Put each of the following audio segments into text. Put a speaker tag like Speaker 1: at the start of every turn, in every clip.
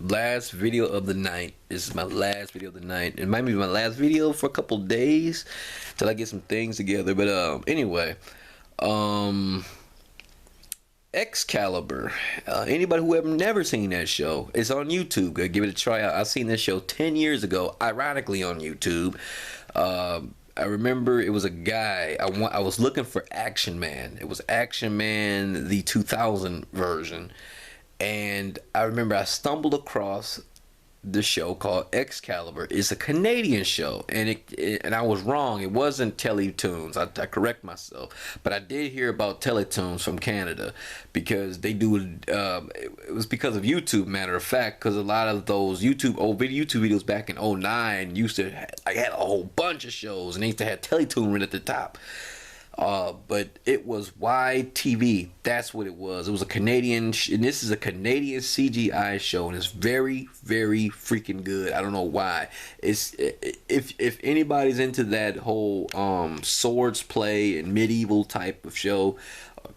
Speaker 1: last video of the night. This is my last video of the night. It might be my last video for a couple days till I get some things together. But anyway, Xcalibur. Anybody who have never seen that show, it's on YouTube. Go give it a try out. I seen this show 10 years ago, ironically on YouTube. I remember it was a guy. I was looking for Action Man. It was Action Man, the 2000 version. And I remember I stumbled across the show called Xcalibur. It's a Canadian show, and and I was wrong. It wasn't Teletoons. I correct myself, but I did hear about Teletoons from Canada because they do. It was because of YouTube, matter of fact, because a lot of those YouTube videos back in '09 used to had a whole bunch of shows, and they used to have Teletoon right at the top. But it was YTV. That's what it was. It was a Canadian, and this is a Canadian CGI show, and it's very, very freaking good. I don't know why. It's if anybody's into that whole swords play and medieval type of show,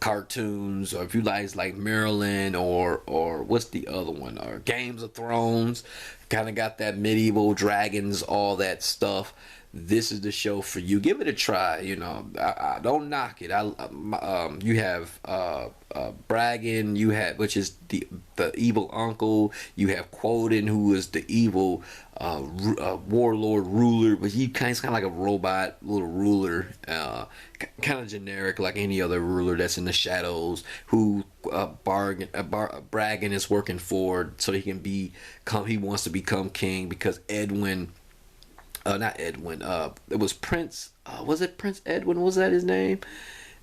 Speaker 1: cartoons, or if you guys like Maryland or what's the other one, or Games of Thrones, kind of got that medieval dragons, all that stuff. This is the show for you. Give it a try. You know, I don't knock it. You have Braggin, you have, which is the evil uncle. You have Quoden, who is the evil warlord ruler, but he kind of like a robot little ruler, kind of generic like any other ruler that's in the shadows. Who Braggin is working for, so he can become. He wants to become king because Edwin. Not Edwin. It was Prince. Was it Prince Edwin? Was that his name?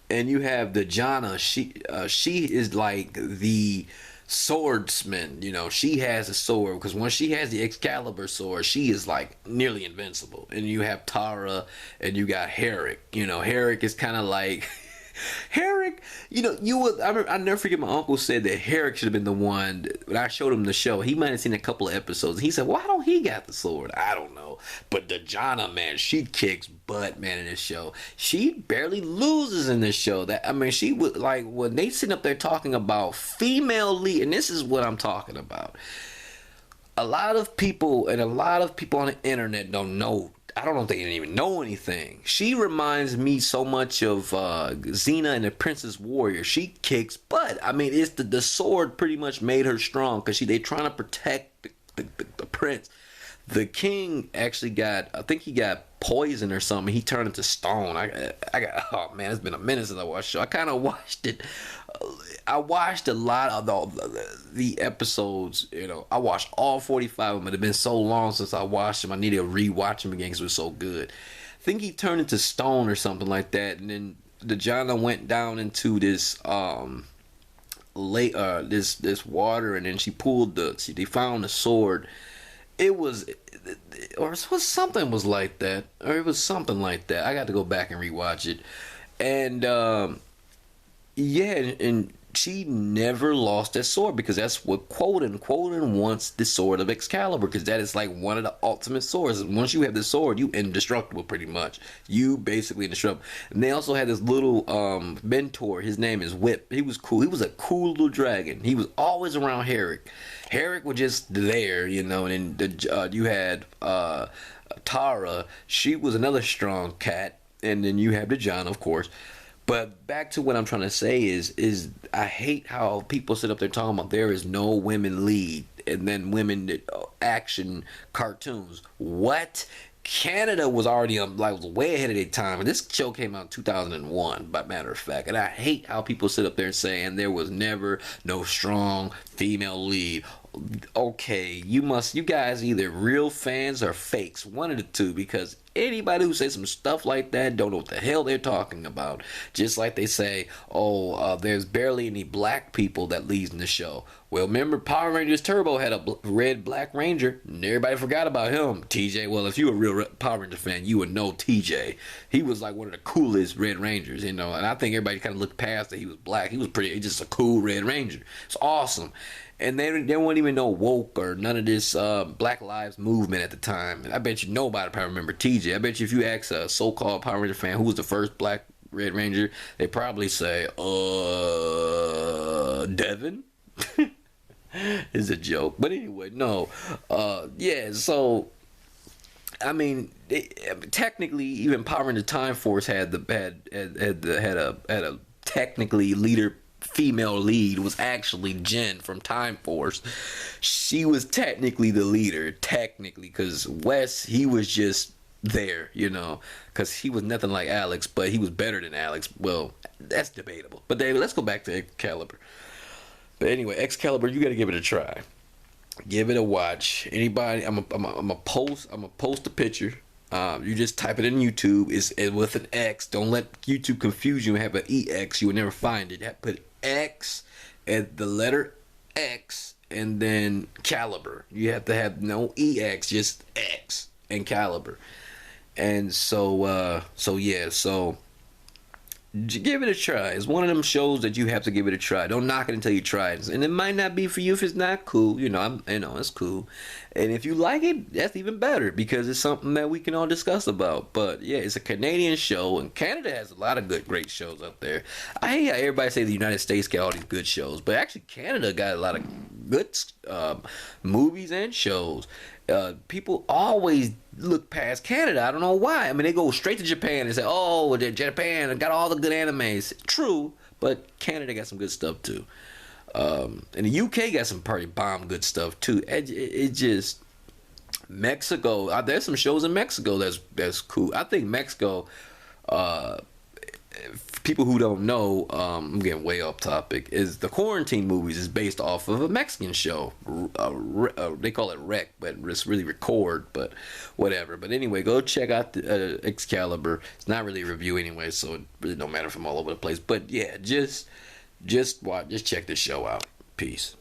Speaker 1: And you have the Jana. She is like the swordsman. You know, she has a sword because when she has the Excalibur sword, she is like nearly invincible. And you have Tara, and you got Herrick. You know, Herrick is kind of like. Herrick, you know, I never forget my uncle said that Herrick should have been the one. When I showed him the show, he might have seen a couple of episodes. He said, why don't he got the sword? I don't know. But the Jana, man, she kicks butt, man, in this show. She barely loses in this show. She would, like, when they sit up there talking about female lead, and this is what I'm talking about. A lot of people on the internet don't know. I don't know if they didn't even know anything. She reminds me so much of Xena and the Princess Warrior. She kicks butt. I mean, it's the sword pretty much made her strong because they trying to protect the prince. The king actually I think he got poison or something. He turned into stone. Oh man, it's been a minute since I watched the show. I kind of watched it. I watched a lot of the episodes. You know, I watched all 45 of them. It had been so long since I watched them. I need to rewatch them again because it was so good. I think he turned into stone or something like that, and then the Jana went down into this this water, and then they found the sword. It was something like that. I got to go back and rewatch it, and and she never lost that sword because that's what Quoden wants, the sword of Excalibur, because that is like one of the ultimate swords. Once you have the sword, you indestructible pretty much. You basically indestructible. And they also had this little mentor. His name is Whip. He was cool. He was a cool little dragon. He was always around Herrick. Herrick was just there, you know. And then you had Tara. She was another strong cat. And then you have the John, of course. But back to what I'm trying to say is I hate how people sit up there talking about there is no women lead and then women that action cartoons. What? Canada was already was way ahead of their time, and this show came out in 2001, by matter of fact. And I hate how people sit up there saying there was never no strong female lead. Okay, you guys either real fans or fakes, one of the two, because anybody who says some stuff like that don't know what the hell they're talking about. Just like they say, there's barely any black people that leads in the show. Well, remember Power Rangers Turbo had a red black ranger, and everybody forgot about him. TJ, well, if you were a real Power Ranger fan, you would know TJ. He was like one of the coolest Red Rangers, you know, and I think everybody kind of looked past that he was black. He was just a cool Red Ranger. It's awesome. And they weren't even no woke or none of this Black Lives Movement at the time. And I bet you nobody probably remember TJ. I bet you if you ask a so-called Power Ranger fan who was the first black Red Ranger, they probably say, Devin. It's a joke. But anyway, no. Yeah, so I mean, technically, even Power in the Time Force had a technically leader female lead was actually Jen from Time Force. She was technically the leader, technically, because Wes, he was just there, because he was nothing like Alex, but he was better than Alex. Well, that's debatable. But David, let's go back to Excalibur. But anyway, Excalibur, you got to give it a try. Give it a watch. Anybody, I'm a post a picture. You just type it in YouTube. It's with an X. Don't let YouTube confuse you and have an EX. You will never find it. You have to put X and the letter X and then Caliber. You have to have no EX, just X and Caliber. And so yeah, so give it a try. It's one of them shows that you have to give it a try. Don't knock it until you try it. And it might not be for you if it's not cool. It's cool. And if you like it, that's even better because it's something that we can all discuss about. But yeah, it's a Canadian show, and Canada has a lot of great shows out there. I hate how everybody say the United States got all these good shows, but actually Canada got a lot of good movies and shows. People always look past Canada. I don't know why. I mean, they go straight to Japan and say, "Oh, Japan got all the good animes." True, but Canada got some good stuff too. And the UK got some pretty bomb good stuff too. It just Mexico. There's some shows in Mexico that's cool. I think Mexico. People who don't know, I'm getting way off topic, is the Quarantine movies is based off of a Mexican show. They call it Rec, but it's really Record, but whatever. But anyway, go check out the Excalibur. It's not really a review anyway, so it really don't matter if I'm all over the place. But yeah, just watch, just check this show out. Peace.